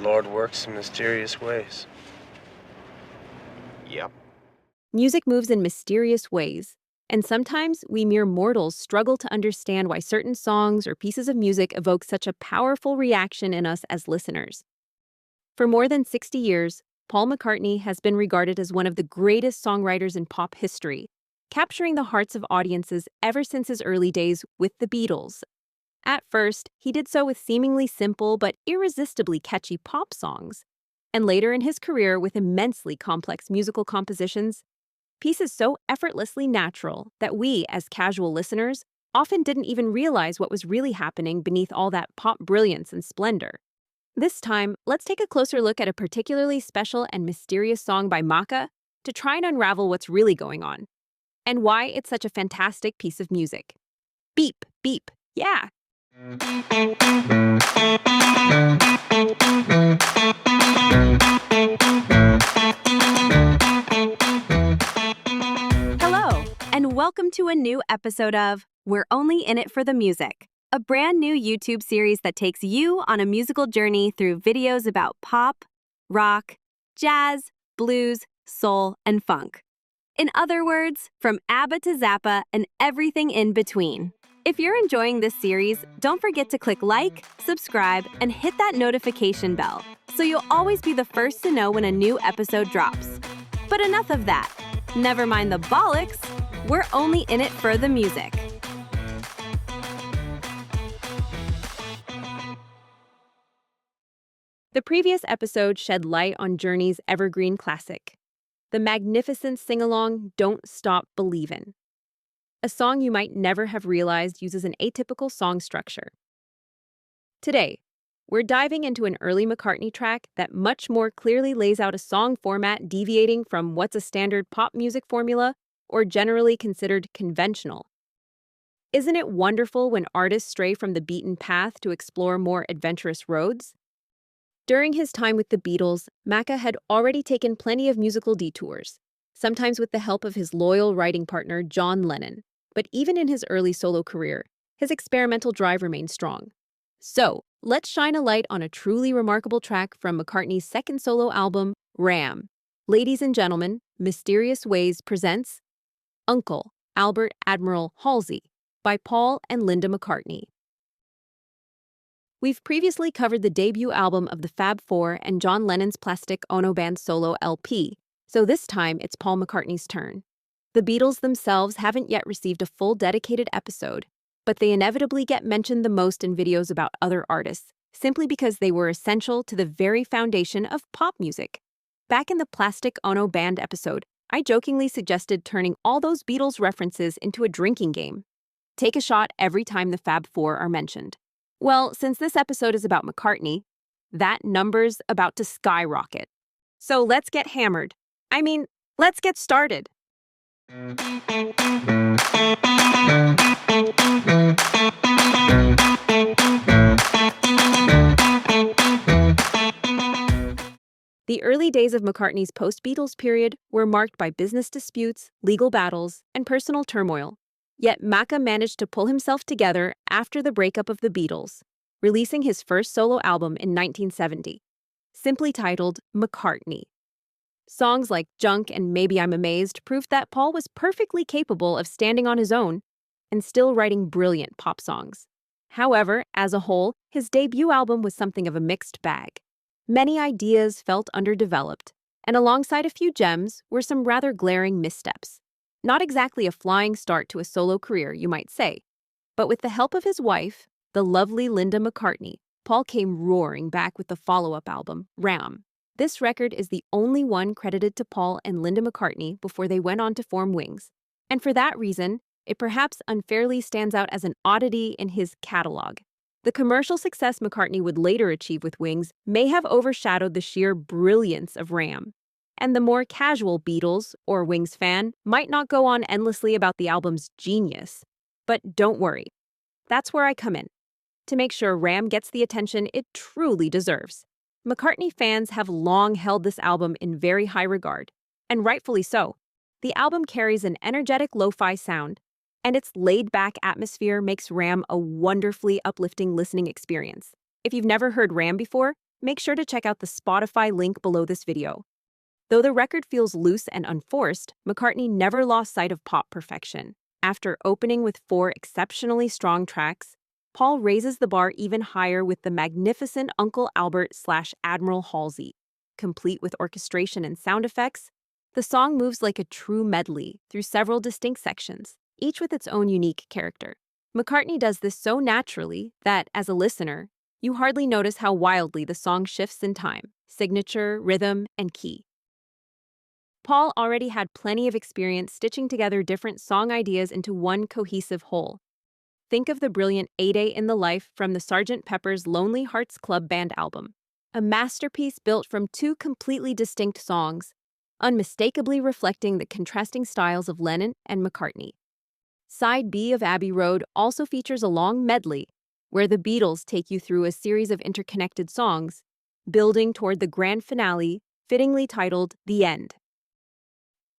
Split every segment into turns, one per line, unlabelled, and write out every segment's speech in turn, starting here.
Lord works in mysterious ways.
Yep.
Music moves in mysterious ways, and sometimes we mere mortals struggle to understand why certain songs or pieces of music evoke such a powerful reaction in us as listeners. For more than 60 years, Paul McCartney has been regarded as one of the greatest songwriters in pop history, capturing the hearts of audiences ever since his early days with the Beatles. At first, he did so with seemingly simple but irresistibly catchy pop songs, and later in his career with immensely complex musical compositions, pieces so effortlessly natural that we, as casual listeners, often didn't even realize what was really happening beneath all that pop brilliance and splendor. This time, let's take a closer look at a particularly special and mysterious song by Macca to try and unravel what's really going on, and why it's such a fantastic piece of music. Beep, beep, yeah! Hello, and welcome to a new episode of We're Only in It for the Music, a brand new YouTube series that takes you on a musical journey through videos about pop, rock, jazz, blues, soul, and funk. In other words, from ABBA to Zappa and everything in between. If you're enjoying this series, don't forget to click like, subscribe, and hit that notification bell so you'll always be the first to know when a new episode drops. But enough of that. Never mind the bollocks, we're only in it for the music. The previous episode shed light on Journey's evergreen classic, the magnificent sing-along Don't Stop Believin'. A song you might never have realized uses an atypical song structure. Today, we're diving into an early McCartney track that much more clearly lays out a song format deviating from what's a standard pop music formula or generally considered conventional. Isn't it wonderful when artists stray from the beaten path to explore more adventurous roads? During his time with the Beatles, Macca had already taken plenty of musical detours, sometimes with the help of his loyal writing partner John Lennon. But even in his early solo career, his experimental drive remained strong. So, let's shine a light on a truly remarkable track from McCartney's second solo album, Ram. Ladies and gentlemen, Mysterious Ways presents Uncle Albert Admiral Halsey by Paul and Linda McCartney. We've previously covered the debut album of the Fab Four and John Lennon's Plastic Ono Band solo LP, so this time it's Paul McCartney's turn. The Beatles themselves haven't yet received a full dedicated episode, but they inevitably get mentioned the most in videos about other artists, simply because they were essential to the very foundation of pop music. Back in the Plastic Ono Band episode, I jokingly suggested turning all those Beatles references into a drinking game. Take a shot every time the Fab Four are mentioned. Well, since this episode is about McCartney, that number's about to skyrocket. So let's get hammered. Let's get started. The early days of McCartney's post-Beatles period were marked by business disputes, legal battles, and personal turmoil. Yet Macca managed to pull himself together after the breakup of the Beatles, releasing his first solo album in 1970, simply titled McCartney. Songs like Junk and Maybe I'm Amazed proved that Paul was perfectly capable of standing on his own and still writing brilliant pop songs. However, as a whole, his debut album was something of a mixed bag. Many ideas felt underdeveloped, and alongside a few gems were some rather glaring missteps. Not exactly a flying start to a solo career, you might say. But with the help of his wife, the lovely Linda McCartney, Paul came roaring back with the follow-up album, Ram. This record is the only one credited to Paul and Linda McCartney before they went on to form Wings. And for that reason, it perhaps unfairly stands out as an oddity in his catalog. The commercial success McCartney would later achieve with Wings may have overshadowed the sheer brilliance of Ram. And the more casual Beatles or Wings fan might not go on endlessly about the album's genius. But don't worry. That's where I come in, to make sure Ram gets the attention it truly deserves. McCartney fans have long held this album in very high regard, and rightfully so. The album carries an energetic lo-fi sound, and its laid-back atmosphere makes Ram a wonderfully uplifting listening experience. If you've never heard Ram before, make sure to check out the Spotify link below this video. Though the record feels loose and unforced, McCartney never lost sight of pop perfection. After opening with 4 exceptionally strong tracks, Paul raises the bar even higher with the magnificent Uncle Albert/Admiral Halsey. Complete with orchestration and sound effects, the song moves like a true medley through several distinct sections, each with its own unique character. McCartney does this so naturally that, as a listener, you hardly notice how wildly the song shifts in time, signature, rhythm, and key. Paul already had plenty of experience stitching together different song ideas into one cohesive whole. Think of the brilliant A Day in the Life from the Sgt. Pepper's Lonely Hearts Club Band album, a masterpiece built from 2 completely distinct songs, unmistakably reflecting the contrasting styles of Lennon and McCartney. Side B of Abbey Road also features a long medley where the Beatles take you through a series of interconnected songs, building toward the grand finale, fittingly titled The End.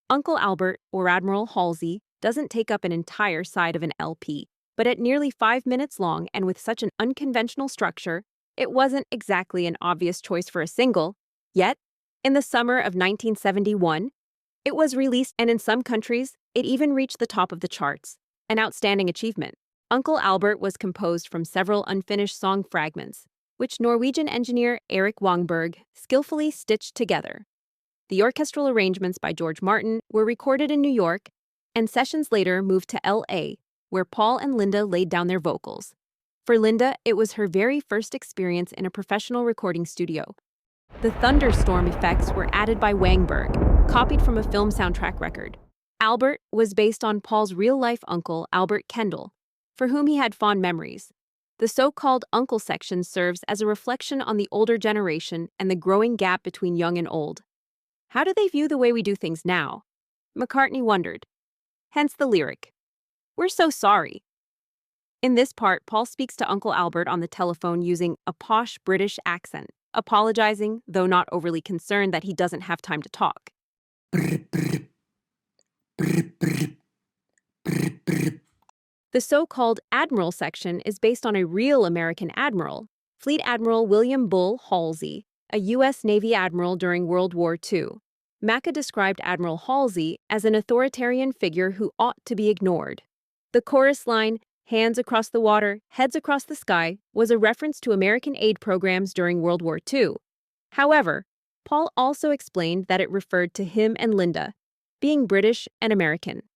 Uncle Albert, or Admiral Halsey, doesn't take up an entire side of an LP, but at nearly 5 minutes long and with such an unconventional structure, it wasn't exactly an obvious choice for a single. Yet, in the summer of 1971, it was released, and in some countries, it even reached the top of the charts, an outstanding achievement. Uncle Albert was composed from several unfinished song fragments, which Norwegian engineer Erik Wangberg skillfully stitched together. The orchestral arrangements by George Martin were recorded in New York, and sessions later moved to L.A., where Paul and Linda laid down their vocals. For Linda, it was her very first experience in a professional recording studio. The thunderstorm effects were added by Wangberg, copied from a film soundtrack record. Albert was based on Paul's real-life uncle, Albert Kendall, for whom he had fond memories. The so-called uncle section serves as a reflection on the older generation and the growing gap between young and old. How do they view the way we do things now? McCartney wondered. Hence the lyric, "We're so sorry." In this part, Paul speaks to Uncle Albert on the telephone using a posh British accent, apologizing, though not overly concerned that he doesn't have time to talk. The so-called Admiral section is based on a real American admiral, Fleet Admiral William Bull Halsey, a U.S. Navy admiral during World War II. Macca described Admiral Halsey as an authoritarian figure who ought to be ignored. The chorus line, "Hands across the water, heads across the sky," was a reference to American aid programs during World War II. However, Paul also explained that it referred to him and Linda, being British and American.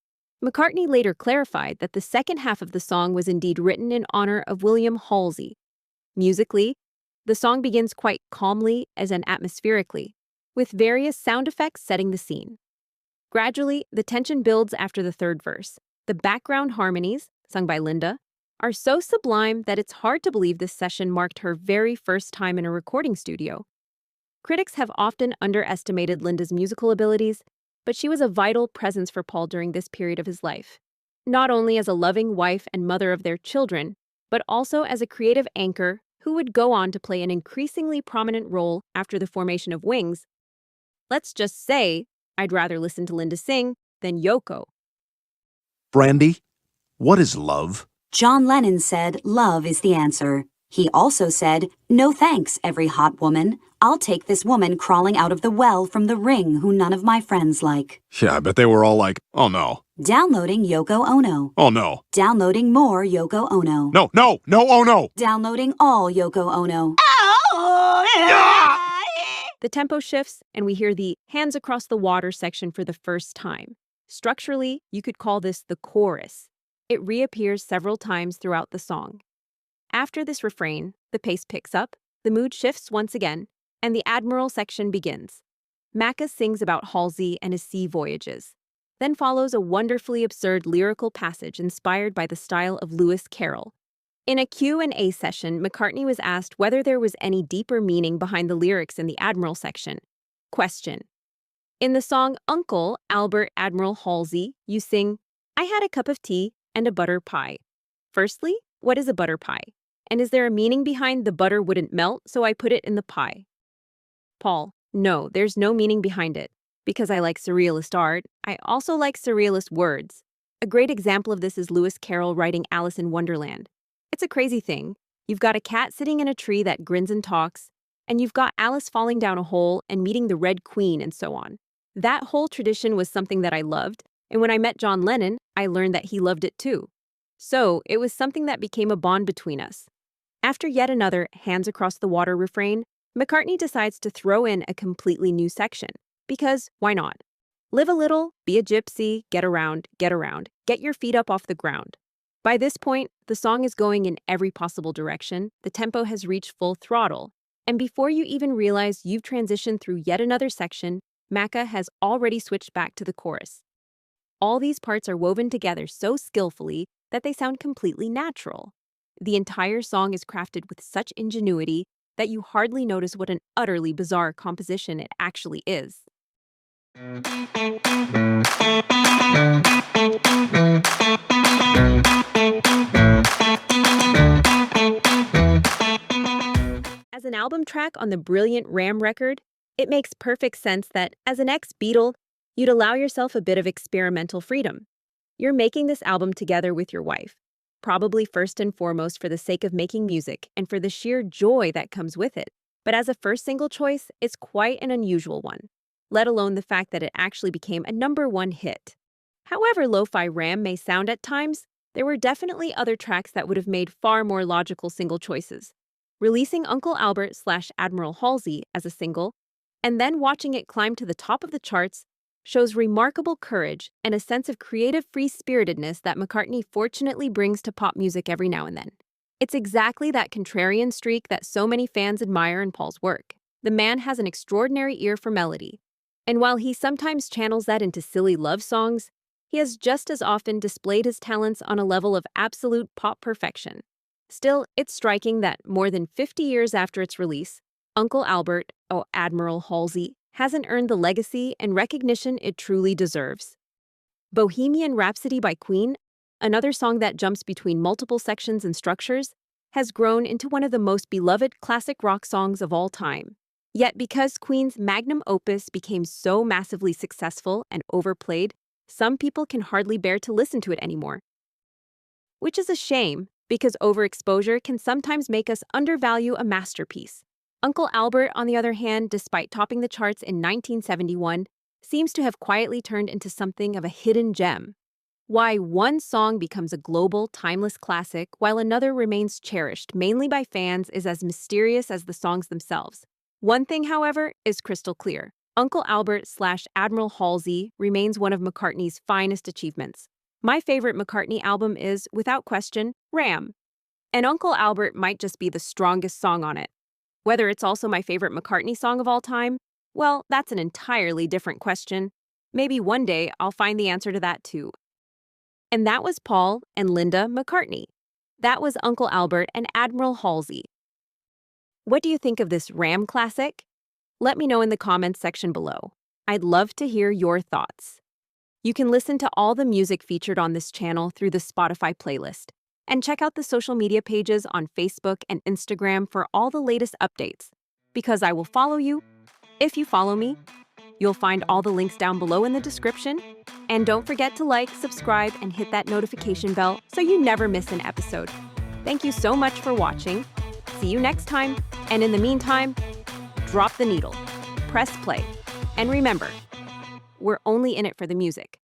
McCartney later clarified that the second half of the song was indeed written in honor of William Halsey. Musically, the song begins quite calmly and atmospherically, with various sound effects setting the scene. Gradually, the tension builds after the third verse. The background harmonies, sung by Linda, are so sublime that it's hard to believe this session marked her very first time in a recording studio. Critics have often underestimated Linda's musical abilities, but she was a vital presence for Paul during this period of his life, not only as a loving wife and mother of their children, but also as a creative anchor who would go on to play an increasingly prominent role after the formation of Wings. Let's just say, I'd rather listen to Linda sing than Yoko.
Brandy, what is love?
John Lennon said love is the answer. He also said, "No thanks, every hot woman. I'll take this woman crawling out of the well from the ring who none of my friends like."
Yeah, I bet they were all like, oh no.
Downloading Yoko Ono.
Oh no.
Downloading more Yoko Ono.
No, oh no.
Downloading all Yoko Ono.
The tempo shifts, and we hear the "Hands Across the Water" section for the first time. Structurally, you could call this the chorus. It reappears several times throughout the song. After this refrain, the pace picks up, the mood shifts once again, and the Admiral section begins. Macca sings about Halsey and his sea voyages. Then follows a wonderfully absurd lyrical passage inspired by the style of Lewis Carroll. In a Q&A session, McCartney was asked whether there was any deeper meaning behind the lyrics in the Admiral section. Question: in the song Uncle Albert Admiral Halsey, you sing, "I had a cup of tea and a butter pie." Firstly, what is a butter pie? And is there a meaning behind "the butter wouldn't melt, so I put it in the pie"? Paul: no, there's no meaning behind it. Because I like surrealist art, I also like surrealist words. A great example of this is Lewis Carroll writing Alice in Wonderland. It's a crazy thing. You've got a cat sitting in a tree that grins and talks, and you've got Alice falling down a hole and meeting the Red Queen and so on. That whole tradition was something that I loved, and when I met John Lennon, I learned that he loved it too. So, it was something that became a bond between us. After yet another Hands Across the Water refrain, McCartney decides to throw in a completely new section. Because, why not? Live a little, be a gypsy, get around, get your feet up off the ground. By this point, the song is going in every possible direction, the tempo has reached full throttle, and before you even realize you've transitioned through yet another section, Macca has already switched back to the chorus. All these parts are woven together so skillfully that they sound completely natural. The entire song is crafted with such ingenuity that you hardly notice what an utterly bizarre composition it actually is. As an album track on the brilliant Ram record, it makes perfect sense that, as an ex-Beatle, you'd allow yourself a bit of experimental freedom. You're making this album together with your wife, probably first and foremost for the sake of making music and for the sheer joy that comes with it. But as a first single choice, it's quite an unusual one, let alone the fact that it actually became a #1 hit. However lo-fi Ram may sound at times, there were definitely other tracks that would have made far more logical single choices. Releasing Uncle Albert / Admiral Halsey as a single, and then watching it climb to the top of the charts, shows remarkable courage and a sense of creative free-spiritedness that McCartney fortunately brings to pop music every now and then. It's exactly that contrarian streak that so many fans admire in Paul's work. The man has an extraordinary ear for melody, and while he sometimes channels that into silly love songs, he has just as often displayed his talents on a level of absolute pop perfection. Still, it's striking that more than 50 years after its release, Uncle Albert, Admiral Halsey, hasn't earned the legacy and recognition it truly deserves. Bohemian Rhapsody by Queen, another song that jumps between multiple sections and structures, has grown into one of the most beloved classic rock songs of all time. Yet because Queen's magnum opus became so massively successful and overplayed, some people can hardly bear to listen to it anymore. Which is a shame, because overexposure can sometimes make us undervalue a masterpiece. Uncle Albert, on the other hand, despite topping the charts in 1971, seems to have quietly turned into something of a hidden gem. Why one song becomes a global, timeless classic while another remains cherished mainly by fans is as mysterious as the songs themselves. One thing, however, is crystal clear. Uncle Albert / Admiral Halsey remains one of McCartney's finest achievements. My favorite McCartney album is, without question, Ram. And Uncle Albert might just be the strongest song on it. Whether it's also my favorite McCartney song of all time, well, that's an entirely different question. Maybe one day I'll find the answer to that too. And that was Paul and Linda McCartney. That was Uncle Albert and Admiral Halsey. What do you think of this Ram classic? Let me know in the comments section below. I'd love to hear your thoughts. You can listen to all the music featured on this channel through the Spotify playlist, and check out the social media pages on Facebook and Instagram for all the latest updates, because I will follow you. If you follow me, you'll find all the links down below in the description. And don't forget to like, subscribe, and hit that notification bell so you never miss an episode. Thank you so much for watching. See you next time, and in the meantime, drop the needle, press play, and remember, we're only in it for the music.